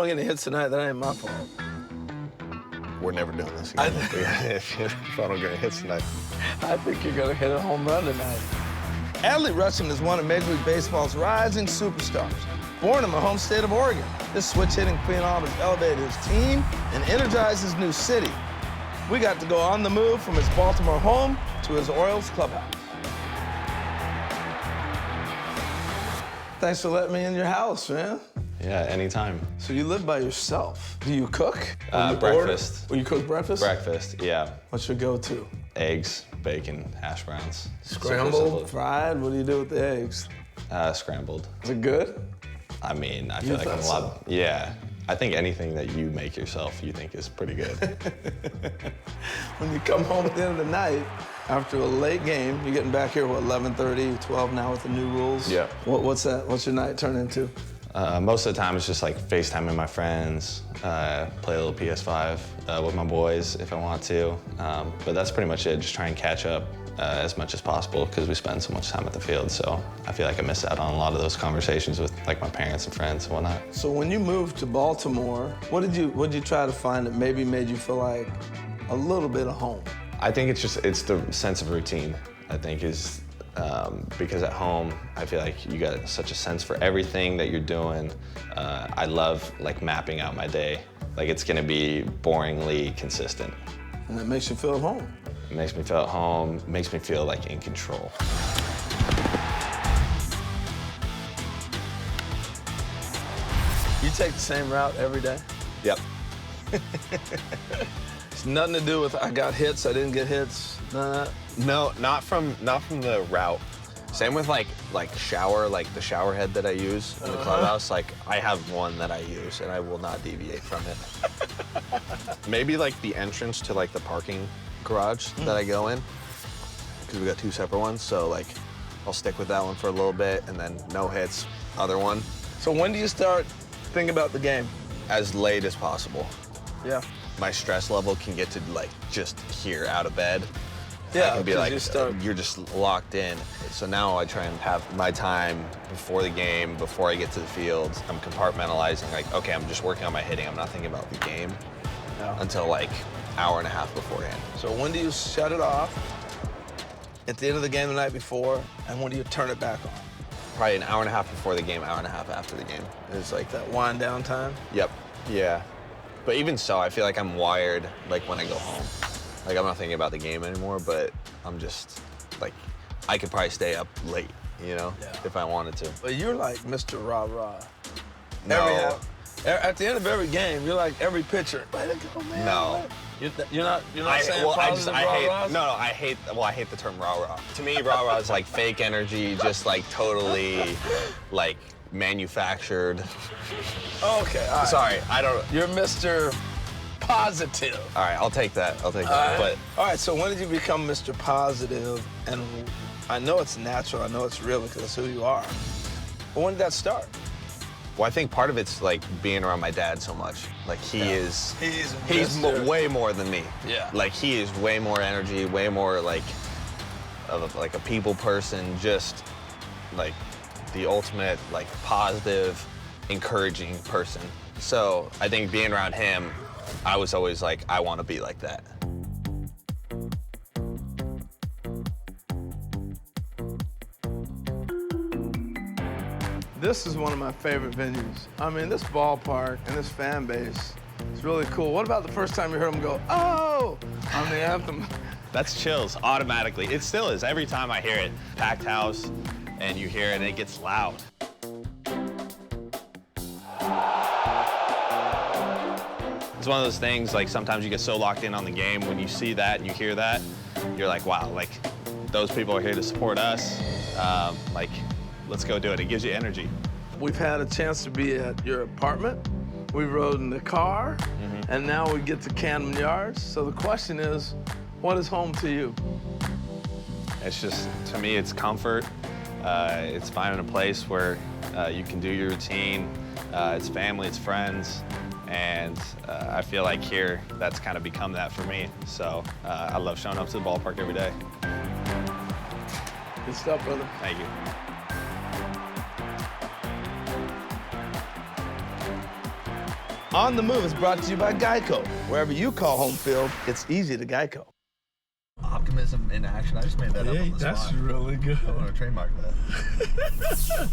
don't get any hits tonight, that ain't my fault. We're never doing this again. If I don't get any hits tonight. I think you're going to hit a home run tonight. Adley Rutschman is one of Major League Baseball's rising superstars. Born in my home state of Oregon, this switch-hitting phenom has elevated his team and energized his new city. We got to go on the move from his Baltimore home to his Orioles clubhouse. Thanks for letting me in your house, man. Yeah, anytime. So you live by yourself. Do you cook? Breakfast. Will you cook breakfast? Breakfast, yeah. What's your go-to? Eggs, bacon, hash browns. Scrambled, fried? What do you do with the eggs? Scrambled. Is it good? I mean, I feel like I'm a lot. Yeah. I think anything that you make yourself, you think is pretty good. When you come home at the end of the night, after a late game, you're getting back here, what, 11:30, 12 now with the new rules? Yeah. What's that? What's your night turn into? Most of the time, it's just like FaceTiming my friends, play a little PS5 with my boys if I want to. But that's pretty much it, just try and catch up as much as possible because we spend so much time at the field. So I feel like I miss out on a lot of those conversations with like my parents and friends and whatnot. So when you moved to Baltimore, what did you try to find that maybe made you feel like a little bit of home? I think it's the sense of routine, I think is, because at home, I feel like you got such a sense for everything that you're doing. I love like mapping out my day. Like it's gonna be boringly consistent. And that makes you feel at home. It makes me feel at home, makes me feel like in control. You take the same route every day? Yep. It's nothing to do with I got hits, I didn't get hits, none of that? No, not from the route. Same with like shower, like the shower head that I use in the clubhouse. Like I have one that I use and I will not deviate from it. Maybe like the entrance to like the parking garage that I go in, because we got two separate ones. So like I'll stick with that one for a little bit and then no hits, other one. So when do you start thinking about the game? As late as possible. Yeah. My stress level can get to like just here out of bed. Yeah, I can be like, you're just locked in. So now I try and have my time before the game, before I get to the field. I'm compartmentalizing, like, okay, I'm just working on my hitting. I'm not thinking about the game until like hour and a half beforehand. So when do you shut it off? At the end of the game the night before, and when do you turn it back on? Probably an hour and a half before the game, hour and a half after the game. It's like that wind down time? Yep, yeah. But even so, I feel like I'm wired like when I go home. Like I'm not thinking about the game anymore, but I'm just like, I could probably stay up late, you know, if I wanted to. But you're like Mr. Rah-Rah. No. At the end of every game, you're like every pitcher. Way to go, man. No. You're not saying positive rah-rahs? I hate the term rah-rah. To me, rah-rah is like fake energy, just like totally like manufactured. Okay, all right. Sorry, I don't. You're Mr. Positive. All right, I'll take that. I'll take All that. right. All right, so when did you become Mr. Positive? And I know it's natural, I know it's real because that's who you are. But when did that start? Well, I think part of it's like being around my dad so much. Like he's way more than me. Yeah. Like he is way more energy, way more like of a people person, just like the ultimate like positive, encouraging person. So I think being around him, I was always like, I want to be like that. This is one of my favorite venues. I mean, this ballpark and this fan base is really cool. What about the first time you heard them go, oh, on the anthem? That's chills automatically. It still is every time I hear it. Packed house, and you hear it, and it gets loud. It's one of those things, like sometimes you get so locked in on the game, when you see that and you hear that, you're like, wow, like those people are here to support us. Like, let's go do it. It gives you energy. We've had a chance to be at your apartment. We rode in the car, and now we get to Camden Yards. So the question is, what is home to you? It's just, to me, it's comfort. It's finding a place where you can do your routine. It's family, it's friends. And I feel like here, that's kind of become that for me. So I love showing up to the ballpark every day. Good stuff, brother. Thank you. On the Move is brought to you by Geico. Wherever you call home field, it's easy to Geico. Optimism in action. I just made that up on the spot. That's really good. I want to trademark that.